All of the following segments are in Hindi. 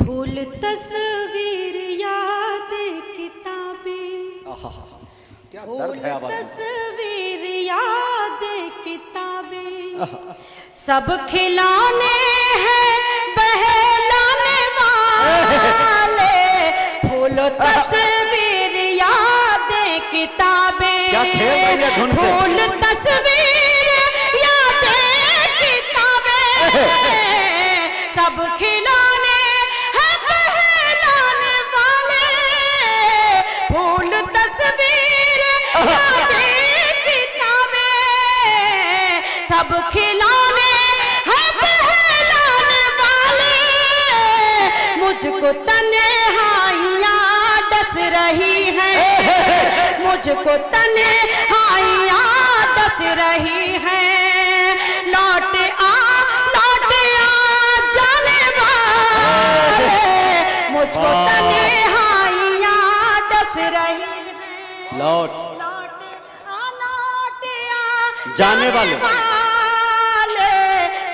फूल तस्वीर याद किताबें, क्या दर्द है आवाज में। तस्वीर याद किताबें, सब खिलौने हैं बहलाने वाले। फूल तस्वीर याद किताबें, क्या खेल रही है धुन से। फूल तस्वीर याद किताबें, सब खिलौने हैं बहलाने वाले। फूल तस्वीर याद किताबें, सब खिलौने हैं बहलाने वाले। मुझको तन्हाइयाँ डस रही हैं, मुझको तन्हाइयाँ डस रही हैं। लौट आ जाने वाले, मुझको तन्हाइयाँ डस रही हैं। लौट लौट आ जाने वाले।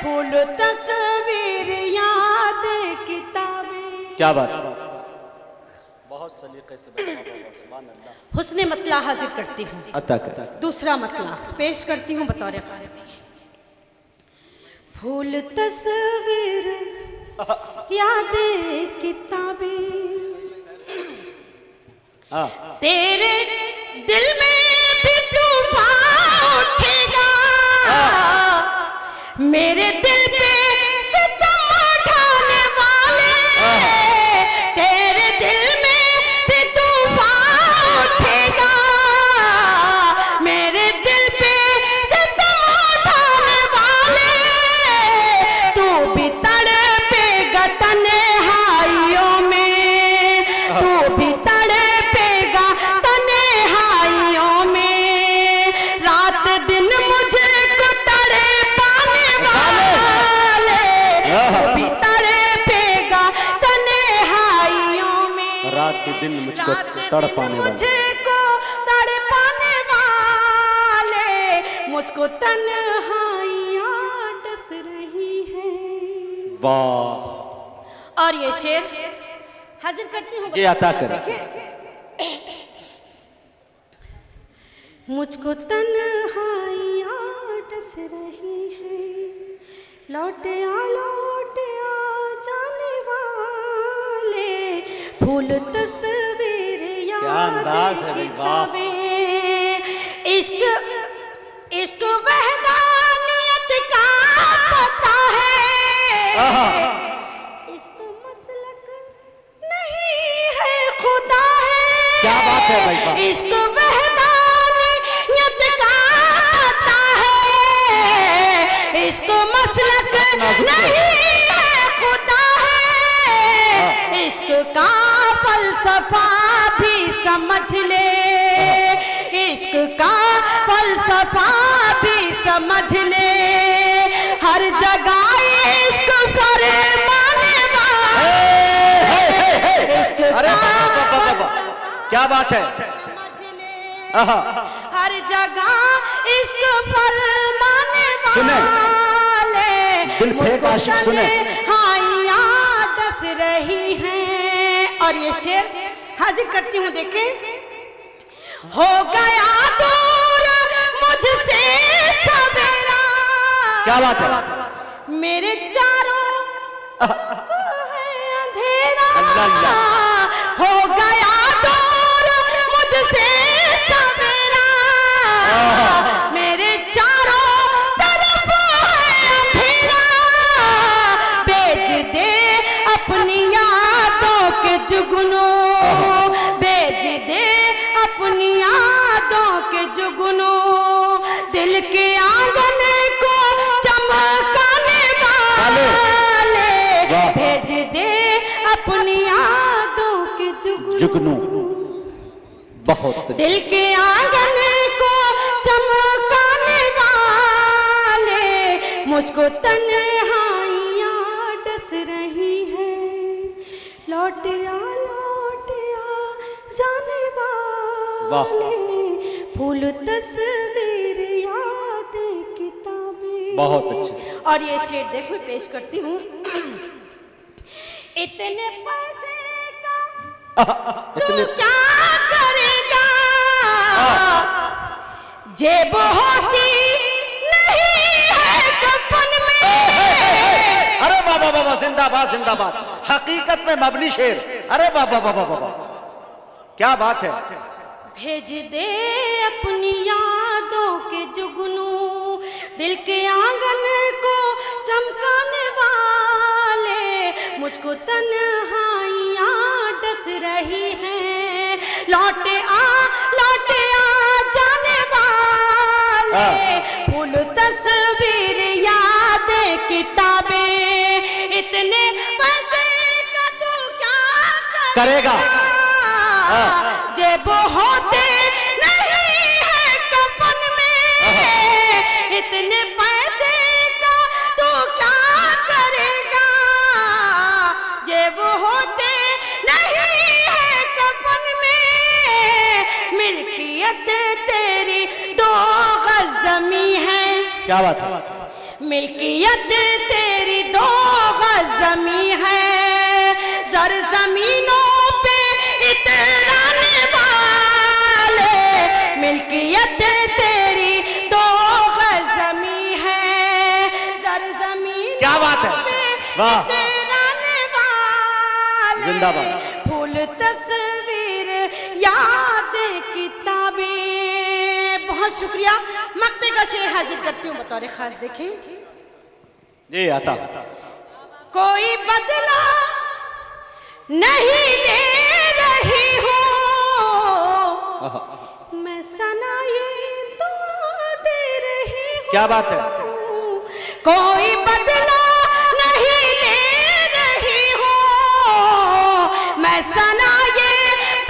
फूल तस्वीर याद किताबें। क्या बात है, बहुत सलीके से सुभान अल्लाह। हुस्ने मतला हाजिर करती हूँ, अता कर। दूसरा मतला पेश करती हूँ बतौर खास। फूल तस्वीर याद किताबें, तेरे दिल में भी तूफान उठेगा, मेरे दिल पे सितम ढाने वाले। तेरे दिल में भी तूफान उठेगा, मेरे दिल पे सितम ढाने वाले। तू भी तड़पेगा तन्हाइयों में, तू भी तड़पेगा तन्हाइयों में। रात दिन मुझे को तड़पाने वाले, तू भी तड़पेगा तन्हाइयों में। रात दिन मुझको तड़पाने वाले, मुझे को तड़पाने वाले, मुझको तन्हाइयाँ डस रही हैं। वाह। और ये शेर हाजिर करती हूँ, जी अता करें। देखिए। मुझको तन्हाइयाँ डस रही हैं, लौट आ जाने वाले। फूल तस्वीर याद क्या अंदाज है भाई, वाह। किताबें। इश्क इश्क वहदानियत का पता है, इश्क मसलक नहीं है खुदा है। क्या बात है भाई, वाह। इश्क वहदानियत का पता है, इश्क मसलक नहीं है खुदा है। इश्क का फलसफा भी समझ ले, इश्क का फलसफा भी समझ ले। हर जगह इश्क फरमाने वाला, इश्क अरे का क्या बात है। समझ ले। हर जगह इश्क फरमाने सुने, वाले। दिल फेंक आशिक सुने। तन्हाइयाँ डस रही हैं। और ये शेर हाजिर करती हूँ, देखें। हो गया दूर मुझसे सवेरा, क्या बात है। मेरे चारों तरफ है अंधेरा। अल्लाह अल्लाह। हो गया दूर मुझसे सवेरा, मेरे चारों तरफ है अंधेरा। बेच दे अपनी यादों के जुगनू, बेच दे अपनी यादों के जुगनू। दिल के आंगन को चमकाने वाले, भेज दे अपनी यादों के जुगनू। बहुत दिल के आंगन को चमकाने वाले। मुझको तन्हाइयाँ डस रही हैं, लौट आ जाने वाले। फूल तस्वीर याद किताबें। बहुत अच्छे। और ये शेर देखो पेश करती हूँ। इतने पैसे का तू इतने क्या करेगा? जेब होती नहीं है कफन में। अरे वाह वाह वाह, जिंदाबाद जिंदाबाद, हकीकत में मबनी शेर। अरे वाह वाह वाह वाह, क्या बात है। भेज दे अपनी यादों के जुगनू, दिल के आंगन को चमकाने वाले। मुझको तन्हाइयाँ डस रही हैं, लौटे आ जाने वाले। फूल तस्वीर यादें किताबें, इतने पैसे का तू क्या करेगा? जेब होते नहीं है कफन में। इतने पैसे का तू क्या करेगा? जेब होते नहीं है कफन में। मिल्कियत तेरी 2 गज जमी है। क्या बात है। मिल्कियत तेरी 2 गज जमी है, जर जमीनों पे इतराने वाले। मिल्कियत तेरी 2 गज जमी है, जर जमीनों क्या बात है, वाह, इतराने वाले। जिंदाबाद। फूल तस्वीर याद किताबें। बहुत शुक्रिया। मक्ते का शेर हाजिर करती हूँ बतौर खास। देखें जी आता। कोई बदला नहीं ले रही हूँ, मैं सना ये दुआ दे रही हूँ। क्या बात है। कोई बदला नहीं ले रही हूँ, मैं सना ये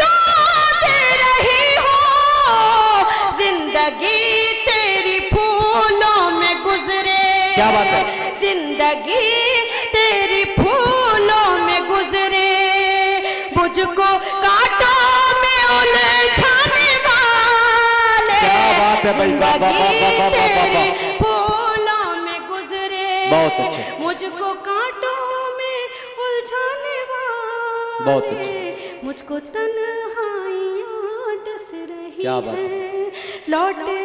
दुआ दे रही हूँ। जिंदगी तेरी फूलों में गुजरे। क्या बात है। जिंदगी तेरी फूलों में गुजरे। मुझको कांटों में उलझाने वाले। क्या बात है भाई, वाह वाह वाह वाह वाह वाह, फूलों में गुजरे। बहुत अच्छे। मुझको कांटों में उलझाने वाले। बहुत अच्छे। मुझको तन्हाइयाँ डस रही क्या बात है। हैं, लौटे